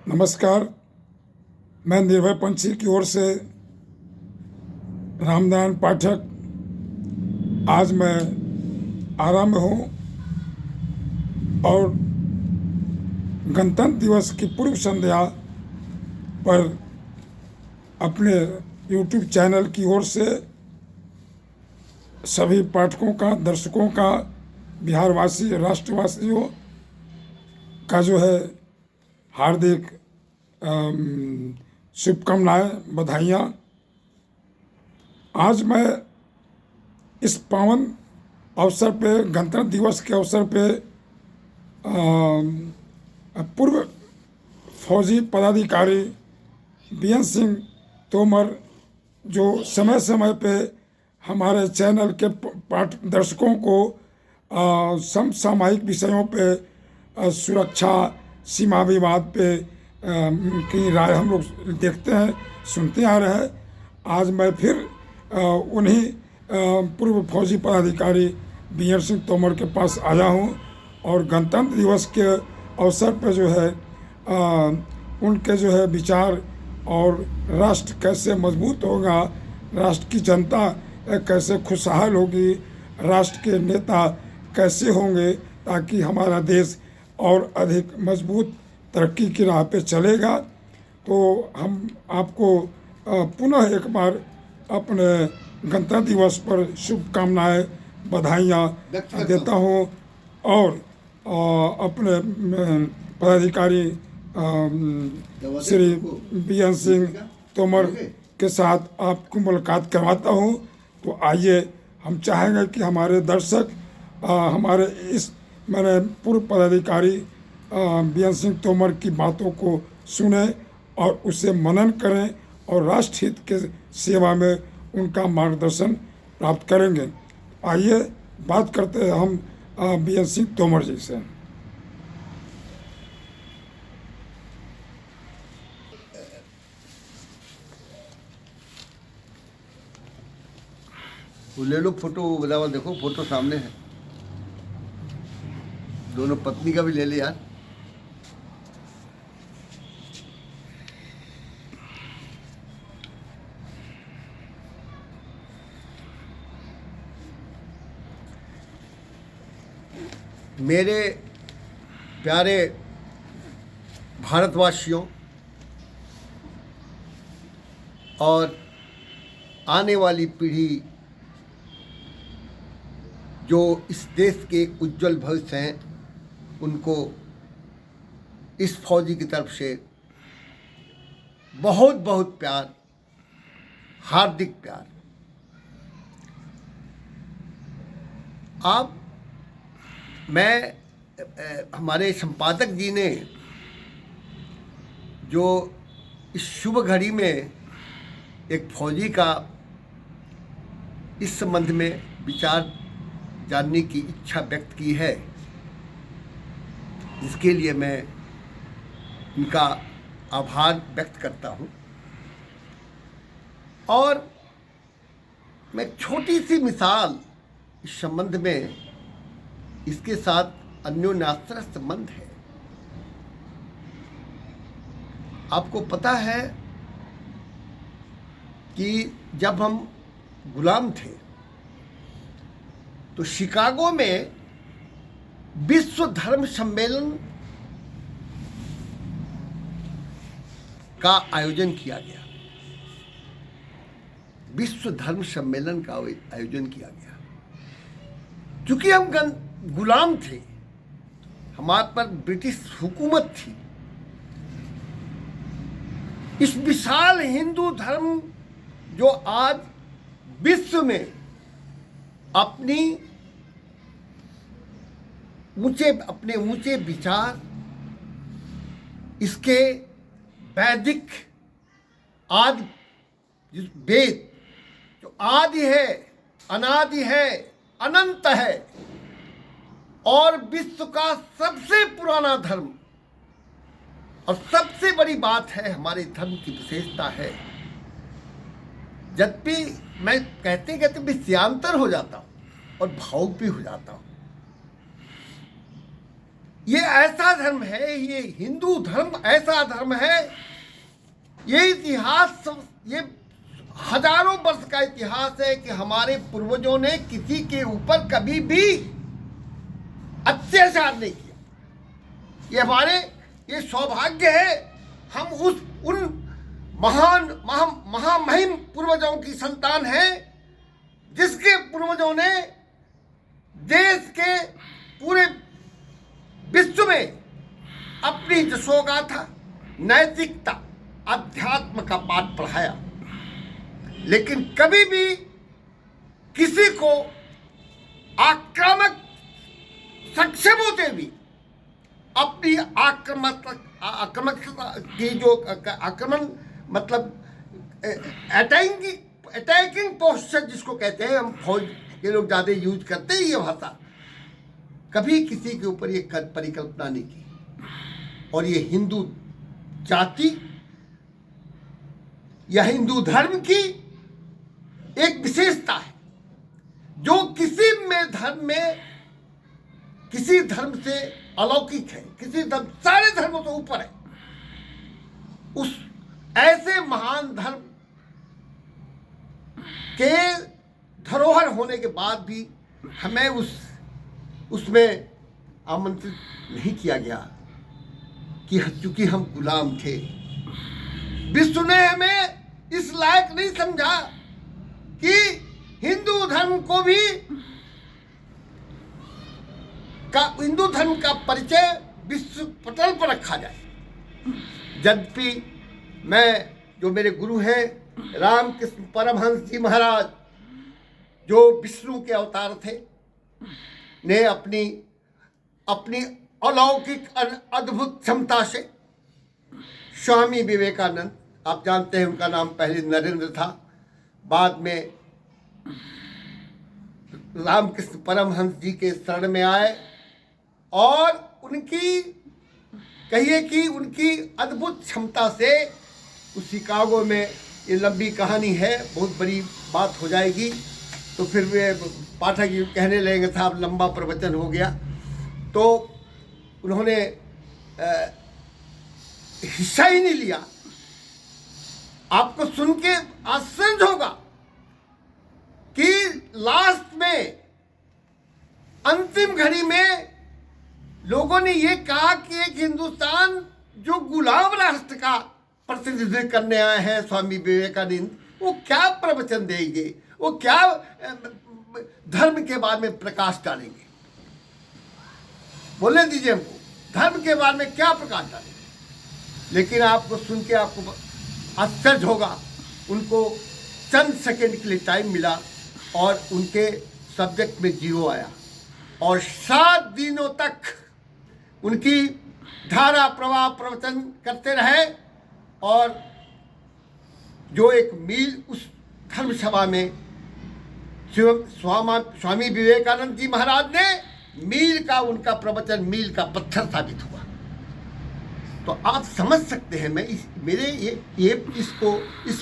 नमस्कार। मैं निर्भय पंछी की ओर से रामनारायण पाठक। आज मैं आराम में हूँ और गणतंत्र दिवस की पूर्व संध्या पर अपने YouTube चैनल की ओर से सभी पाठकों का, दर्शकों का, बिहारवासी, राष्ट्रवासियों का जो है हार्दिक शुभकामनाएं, बधाइयाँ। आज मैं इस पावन अवसर पे, गणतंत्र दिवस के अवसर पे पूर्व फौजी पदाधिकारी बीएन सिंह तोमर, जो समय समय पे हमारे चैनल के पाठ दर्शकों को समसामयिक विषयों पे, सुरक्षा, सीमा विवाद पे की राय हम लोग देखते हैं, सुनते आ रहे हैं। आज मैं फिर उन्हीं पूर्व फौजी पदाधिकारी बीएन सिंह तोमर के पास आया हूं और गणतंत्र दिवस के अवसर पर जो है उनके जो है विचार और राष्ट्र कैसे मजबूत होगा, राष्ट्र की जनता कैसे खुशहाल होगी, राष्ट्र के नेता कैसे होंगे ताकि हमारा देश और अधिक मजबूत तरक्की की राह पे चलेगा। तो हम आपको पुनः एक बार अपने गणतंत्र दिवस पर शुभकामनाएं, बधाइयाँ देता हूँ और अपने पदाधिकारी श्री बीएन सिंह तोमर के साथ आपको मुलाकात करवाता हूँ। तो आइए, हम चाहेंगे कि हमारे दर्शक हमारे इस मैंने पूर्व पदाधिकारी बीएन सिंह तोमर की बातों को सुने और उसे मनन करें और राष्ट्र हित के सेवा में उनका मार्गदर्शन प्राप्त करेंगे। आइए बात करते हैं हम बीएन सिंह तोमर जी से। ले लो फोटो, बराबर देखो, फोटो सामने है। दोनों पत्नी का भी ले ले यार। मेरे प्यारे भारतवासियों और आने वाली पीढ़ी जो इस देश के उज्जवल भविष्य हैं, उनको इस फौजी की तरफ से बहुत बहुत प्यार, हार्दिक प्यार। आप हमारे संपादक जी ने जो इस शुभ घड़ी में एक फौजी का इस संबंध में विचार जानने की इच्छा व्यक्त की है, जिसके लिए मैं उनका आभार व्यक्त करता हूं। और मैं छोटी सी मिसाल इस संबंध में, इसके साथ अन्योन्याश्रय संबंध है। आपको पता है कि जब हम गुलाम थे तो शिकागो में विश्व धर्म सम्मेलन का आयोजन किया गया। विश्व धर्म सम्मेलन का आयोजन किया गया। क्योंकि हम गुलाम थे, हमारे पर ब्रिटिश हुकूमत थी। इस विशाल हिंदू धर्म जो आज विश्व में अपने ऊंचे विचार, इसके वैदिक आदि वेद जो आदि है, अनादि है, अनंत है और विश्व का सबसे पुराना धर्म, और सबसे बड़ी बात है हमारे धर्म की विशेषता है। जब भी मैं कहते कहते विषयांतर हो जाता हूँ और भावुक भी हो जाता हूँ। ये ऐसा धर्म है, ये हिंदू धर्म ऐसा धर्म है, ये इतिहास, ये हजारों वर्ष का इतिहास है कि हमारे पूर्वजों ने किसी के ऊपर कभी भी अत्याचार नहीं किया। ये हमारे, ये सौभाग्य है, हम उन महामहिम पूर्वजों की संतान हैं, जिसके पूर्वजों ने देश के पूरे विश्व में अपनी यशोगाथा, नैतिकता, अध्यात्म का पाठ पढ़ाया। लेकिन कभी भी किसी को आक्रामक सक्षम होते भी अपनी आक्रामकता की जो आक्रमण मतलब अटैकिंग पोस्चर जिसको कहते हैं, हम फौज के लोग ज़्यादा यूज करते हैं ये भाषा, कभी किसी के ऊपर ये परिकल्पना नहीं की। और ये हिंदू जाति या हिंदू धर्म की एक विशेषता है, जो किसी धर्म से अलौकिक है, किसी धर्म, सारे धर्मों से ऊपर है। उस ऐसे महान धर्म के धरोहर होने के बाद भी हमें उसमें आमंत्रित नहीं किया गया कि चूंकि हम गुलाम थे, विश्व ने हमें इस लायक नहीं समझा कि हिंदू धर्म का परिचय विश्व पटल पर रखा जाए। यद्यपि जो मेरे गुरु हैं रामकृष्ण परमहंस जी महाराज, जो विष्णु के अवतार थे, ने अपनी अलौकिक अद्भुत क्षमता से स्वामी विवेकानंद, आप जानते हैं उनका नाम पहले नरेंद्र था, बाद में रामकृष्ण परमहंस जी के शरण में आए, और उनकी अद्भुत क्षमता से उस शिकागो में, ये लंबी कहानी है, बहुत बड़ी बात हो जाएगी, तो फिर वे पाठक ये कहने लगेंगे था अब लंबा प्रवचन हो गया, तो उन्होंने हिस्सा ही नहीं लिया। आपको सुन के आश्चर्य होगा कि लास्ट में, अंतिम घड़ी में लोगों ने ये कहा कि एक हिंदुस्तान जो गुलाम राष्ट्र का प्रतिनिधित्व करने आए हैं स्वामी विवेकानंद, वो क्या प्रवचन देंगे, वो क्या धर्म के बारे में प्रकाश डालेंगे, बोलने दीजिए हमको, धर्म के बारे में क्या प्रकाश डालेंगे। लेकिन आपको सुन के आपको आश्चर्य होगा, उनको चंद सेकंड के लिए टाइम मिला और उनके सब्जेक्ट में 0 आया, और 7 दिनों तक उनकी धारा प्रवाह प्रवचन करते रहे, और जो एक मील उस धर्म सभा में स्वामी विवेकानंद जी महाराज ने, मील का उनका प्रवचन मील का पत्थर साबित हुआ। तो आप समझ सकते हैं, मैं इस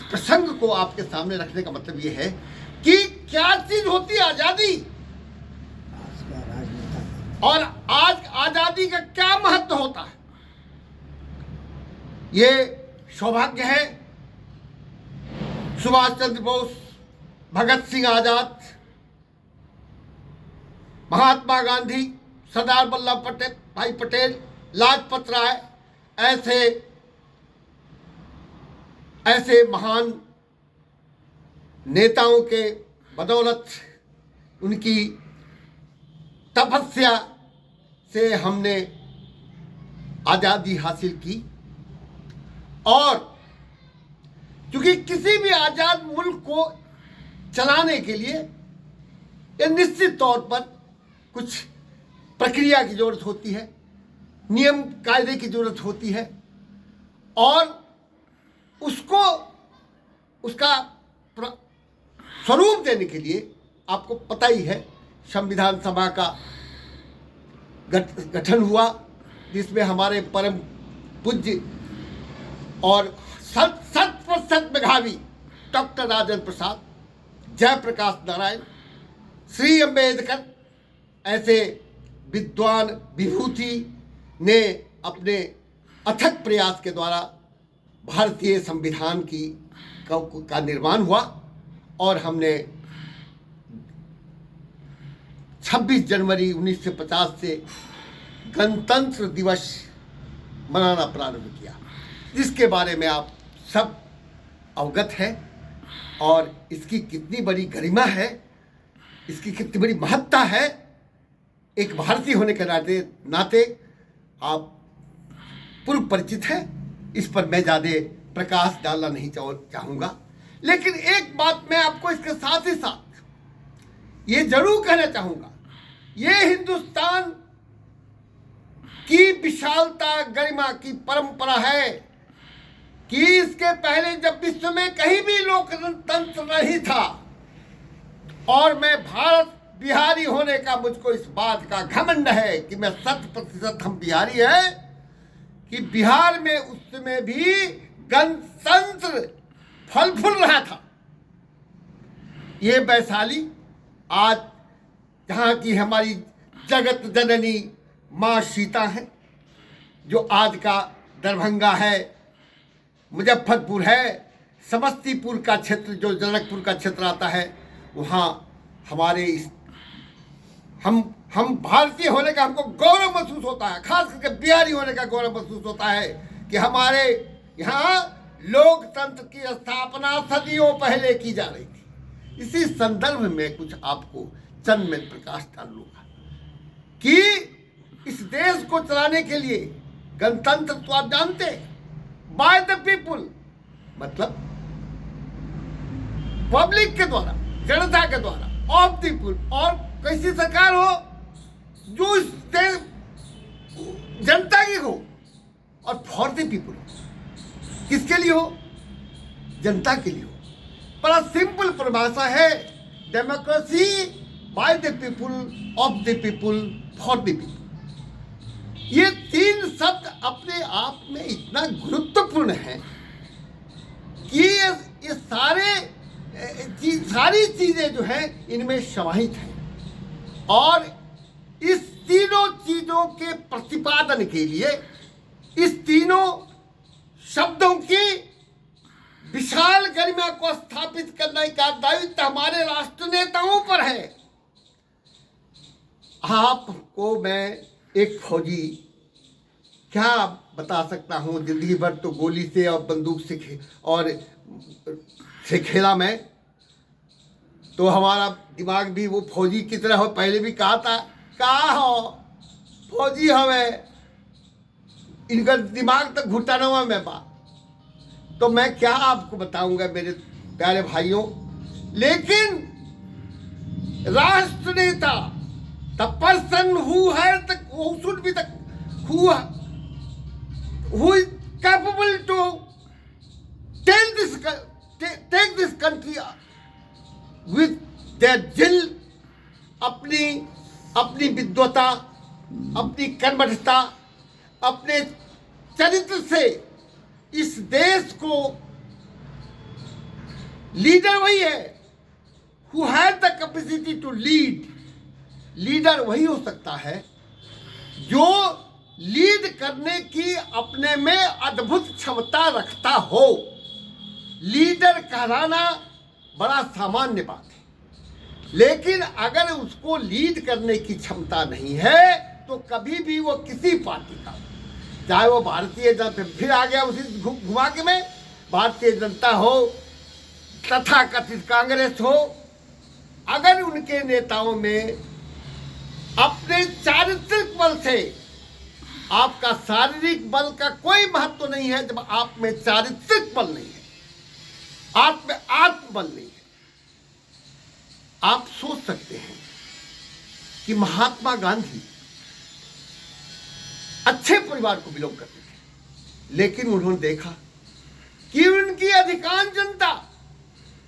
प्रसंग को आपके सामने रखने का मतलब ये है कि क्या चीज होती है आजादी, और आज आजादी का क्या महत्व होता है। ये सौभाग्य है सुभाष चंद्र बोस, भगत सिंह आजाद, महात्मा गांधी, सरदार वल्लभ भाई पटेल, लाजपत राय, ऐसे महान नेताओं के बदौलत, उनकी तपस्या से हमने आज़ादी हासिल की। और क्योंकि किसी भी आज़ाद मुल्क को चलाने के लिए ये निश्चित तौर पर कुछ प्रक्रिया की ज़रूरत होती है, नियम कायदे की ज़रूरत होती है, और उसका स्वरूप देने के लिए आपको पता ही है संविधान सभा का गठन हुआ, जिसमें हमारे परम पूज्य और 100% मेधावी डॉक्टर राजेंद्र प्रसाद, जयप्रकाश नारायण, श्री अम्बेडकर, ऐसे विद्वान, विभूति, ने अपने अथक प्रयास के द्वारा भारतीय संविधान का निर्माण हुआ और हमने 26 जनवरी 1950 से गणतंत्र दिवस मनाना प्रारंभ किया, जिसके बारे में आप सब अवगत हैं और इसकी कितनी बड़ी गरिमा है, इसकी कितनी बड़ी महत्ता है। एक भारतीय होने के नाते आप पूर्व परिचित हैं, इस पर मैं ज़्यादा प्रकाश डालना नहीं चाहूँगा। लेकिन एक बात मैं आपको इसके साथ ही साथ ये जरूर कहना चाहूँगा, ये हिंदुस्तान की विशालता गरिमा की परंपरा है कि इसके पहले जब विश्व में कहीं भी लोकतंत्र नहीं था, और मैं भारत बिहारी होने का मुझको इस बात का घमंड है कि मैं 100% हम बिहारी हैं, कि बिहार में उस समय भी गणतंत्र फल फूल रहा था। ये वैशाली आज जहाँ की हमारी जगत जननी माँ सीता है, जो आज का दरभंगा है, मुजफ्फरपुर है, समस्तीपुर का क्षेत्र जो जनकपुर का क्षेत्र आता है, वहाँ हमारे हम भारतीय होने का हमको गौरव महसूस होता है, खास करके बिहारी होने का गौरव महसूस होता है कि हमारे यहाँ लोकतंत्र की स्थापना सदियों पहले की जा रही थी। इसी संदर्भ में कुछ आपको चंद में प्रकाश डाल लूंगा कि इस देश को चलाने के लिए गणतंत्र तो आप जानते हैं, बाय द पीपुल, मतलब पब्लिक के द्वारा, जनता के द्वारा, ऑफ पीपुल, और कैसी सरकार हो जो इस देश जनता की हो, और फॉर द पीपुल, किसके लिए हो? जनता के लिए हो। बड़ा सिंपल परिभाषा है, democracy by the people, of the people, for the people. ये तीन शब्द अपने आप में इतना गुरुत्वपूर्ण है कि ये सारी चीजें जो हैं इनमें समाहित हैं, और इस तीनों चीजों के प्रतिपादन के लिए इस तीनों शब्दों की विशाल गरिमा को स्थापित करने का दायित्व हमारे राष्ट्र नेताओं पर है। आपको मैं एक फौजी क्या बता सकता हूँ, जिंदगी भर तो गोली से और बंदूक से खेला मैं, तो हमारा दिमाग भी वो फौजी की तरह हो। पहले भी कहा था, कहा हो फौजी हमें, इनका दिमाग तक घुटाना हुआ मैं बा, तो मैं क्या आपको बताऊंगा मेरे प्यारे भाइयों। लेकिन राष्ट्र नेता, the person who has the who should be the who is capable to take this country with their zeal, अपनी विद्वता, अपनी कर्मठता, अपने चरित्र से इस देश को, लीडर वही है who has the capacity to lead. Leader वही हो सकता है जो लीड करने की अपने में अद्भुत क्षमता रखता हो। लीडर कहलाना बड़ा सामान्य बात है, लेकिन अगर उसको लीड करने की क्षमता नहीं है तो कभी भी वो किसी पार्टी का, चाहे वो भारतीय जनता, फिर आ गया उसी घुमा के में, भारतीय जनता हो तथा कथित कांग्रेस हो, अगर उनके नेताओं में अपने चारित्रिक बल से, आपका शारीरिक बल का कोई महत्व नहीं है जब आप में चारित्रिक बल नहीं है, आप में आत्मबल नहीं है। आप सोच सकते हैं कि महात्मा गांधी अच्छे परिवार को बिलोंग करते थे, लेकिन उन्होंने देखा कि उनकी अधिकांश जनता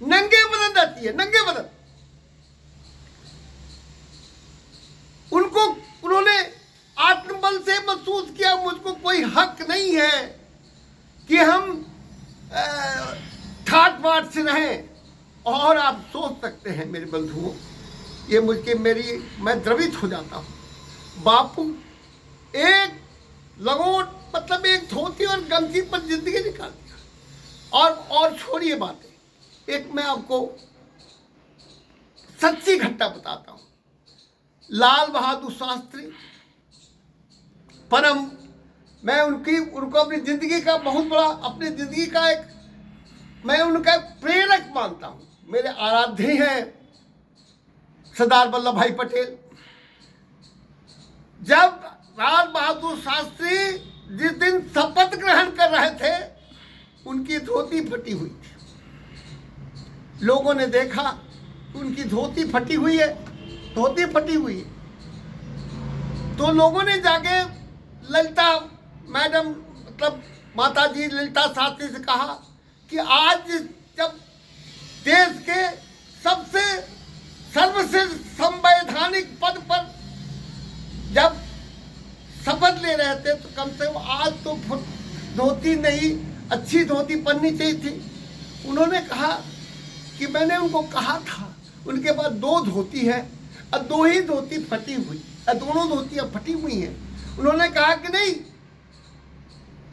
नंगे बदन रहती है, नंगे बदन। उन्होंने आत्मबल से महसूस किया मुझको कोई हक नहीं है कि हम ठाट बाट से रहें। और आप सोच सकते हैं मेरे बंधुओं, मैं द्रवित हो जाता हूँ। बापू एक लंगोट मतलब एक धोती और गमछी पर जिंदगी निकाल दिया। और छोड़िए बातें, एक मैं आपको सच्ची घटना बताता हूं। लाल बहादुर शास्त्री परम, मैं उनको अपनी जिंदगी का बहुत बड़ा, अपनी जिंदगी का एक, मैं उनका प्रेरक मानता हूं। मेरे आराध्य हैं सरदार वल्लभ भाई पटेल। जब लाल बहादुर शास्त्री जिस दिन शपथ ग्रहण कर रहे थे, उनकी धोती फटी हुई थी। लोगों ने देखा उनकी धोती फटी हुई है, धोती फटी हुई है। तो लोगों ने जाके ललिता मैडम, मतलब माता जी ललिता शास्त्री से कहा कि आज जब देश के सबसे सर्वश्रेष्ठ संवैधानिक पद पर जब शपथ ले रहे थे, तो कम से कम आज तो धोती नहीं, अच्छी धोती पहननी चाहिए थी। उन्होंने कहा कि मैंने उनको कहा था, उनके पास 2 धोती है और 2 ही धोती फटी हुई, दोनों धोतियां फटी हुई हैं। उन्होंने कहा कि नहीं,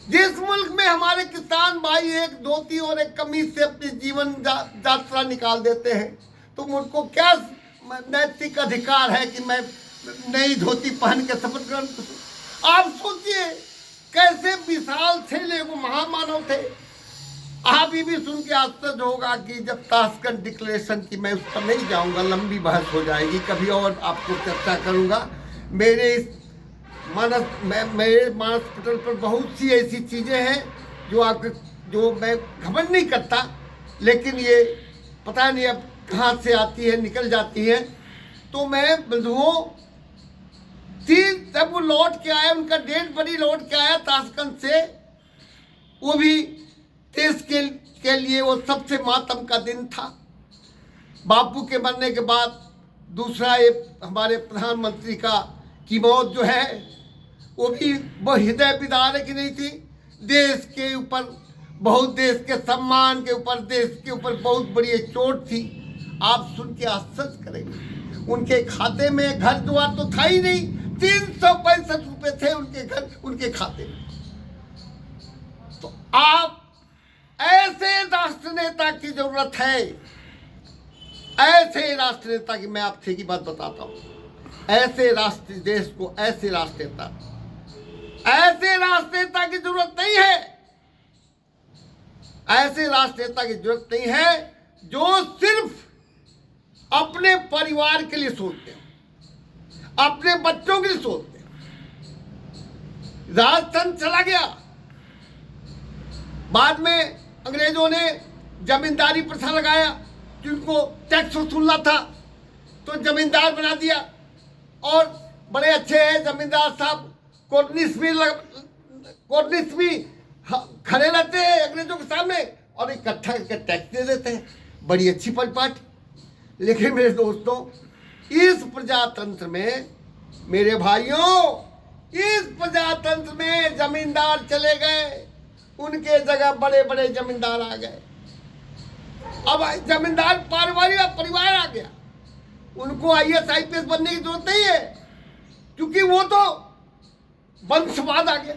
जिस मुल्क में हमारे किसान भाई एक धोती और एक कमीज से अपनी जीवन यात्रा निकाल देते हैं, तो मुझको क्या नैतिक अधिकार है कि मैं नई धोती पहन के शपथ ग्रहण करूं? आप सोचिए कैसे विशाल थे, वो महामानव थे। आप ये भी सुन के आश्चर्य होगा कि जब ताशकंद डिक्लेरेशन की, मैं उस पर नहीं जाऊंगा, लंबी बहस हो जाएगी, कभी और आपको चर्चा करूंगा। मेरे मानस पटल पर बहुत सी ऐसी चीज़ें हैं जो मैं घमंड नहीं करता, लेकिन ये पता नहीं अब कहाँ से आती है, निकल जाती है। तो मैं बंधुओं, जब वो लौट के आया, उनका डेड बॉडी लौट के आया ताशकंद से, वो भी देश के लिए वो सबसे मातम का दिन था। बापू के मरने के बाद दूसरा ये हमारे प्रधानमंत्री की मौत जो है, वो भी हृदय विदारक नहीं थी। देश के ऊपर बहुत, देश के सम्मान के ऊपर, देश के ऊपर बहुत बड़ी चोट थी। आप सुन के आश्चर्य करेंगे, उनके खाते में घर द्वार तो था ही नहीं, 365 रुपए थे उनके घर, उनके खाते में। तो आप ऐसे राष्ट्र नेता की जरूरत है, ऐसे राष्ट्र नेता की, मैं आपसे की बात बताता हूं, ऐसे राष्ट्र देश को ऐसे राष्ट्र नेता की जरूरत नहीं है। ऐसे राष्ट्र नेता की जरूरत नहीं है जो सिर्फ अपने परिवार के लिए सोचते हैं, अपने बच्चों के लिए सोचते हैं। राजतंत्र चला गया, बाद में अंग्रेजों ने जमींदारी प्रथा लगाया, जिनको टैक्स वसूलना था तो जमींदार बना दिया, और बड़े अच्छे हैं जमींदार साहब, कोर्निस भी खड़े रहते हैं अंग्रेजों के सामने और इकट्ठा करके टैक्स दे देते हैं, बड़ी अच्छी परिपाटी। लेकिन मेरे दोस्तों, इस प्रजातंत्र में, मेरे भाइयों, इस प्रजातंत्र में जमींदार चले गए, उनके जगह बड़े बड़े जमींदार आ गए। अब जमींदार परिवार आ गया, उनको IAS IPS बनने की जरूरत नहीं है, क्योंकि वो तो वंशवाद आ गया।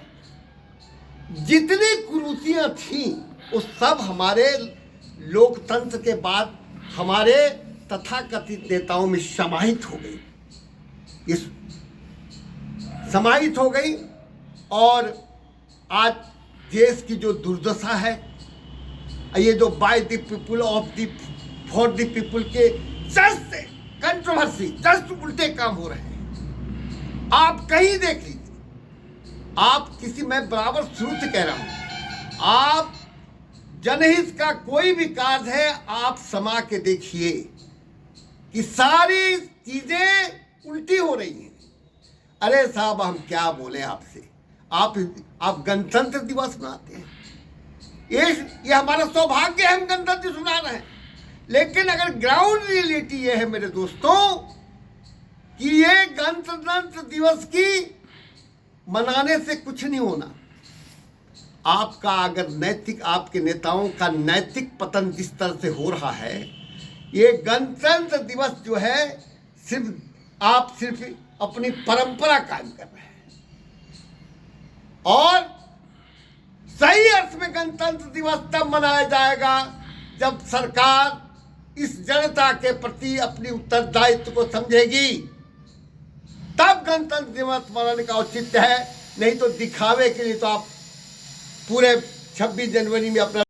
जितनी कुरीतियां थी वो सब हमारे लोकतंत्र के बाद हमारे तथाकथित नेताओं में समाहित हो गई, ये समाहित हो गई। और आज देश की जो दुर्दशा है, ये जो by the people of the for the people के जस्ट कंट्रोवर्सी, जस्ट उल्टे काम हो रहे हैं। आप कहीं देख लीजिए, आप किसी, मैं बराबर शुरू से कह रहा हूं, आप जनहित का कोई भी कार्य है, आप समा के देखिए कि सारी चीजें उल्टी हो रही हैं। अरे साहब, हम क्या बोले आपसे, आप गणतंत्र दिवस मनाते हैं, ये हमारा सौभाग्य है, हम गणतंत्र दिवस मना रहे हैं। लेकिन अगर ग्राउंड रियलिटी ये है मेरे दोस्तों कि ये गणतंत्र दिवस की मनाने से कुछ नहीं होना। आपका अगर नैतिक, आपके नेताओं का नैतिक पतन जिस तरह से हो रहा है, ये गणतंत्र दिवस जो है, आप सिर्फ अपनी परंपरा कायम कर रहे हैं, और सही अर्थ में गणतंत्र दिवस तब मनाया जाएगा जब सरकार इस जनता के प्रति अपनी उत्तरदायित्व को समझेगी, तब गणतंत्र दिवस मनाने का औचित्य है। नहीं तो दिखावे के लिए तो आप पूरे 26 जनवरी में अपना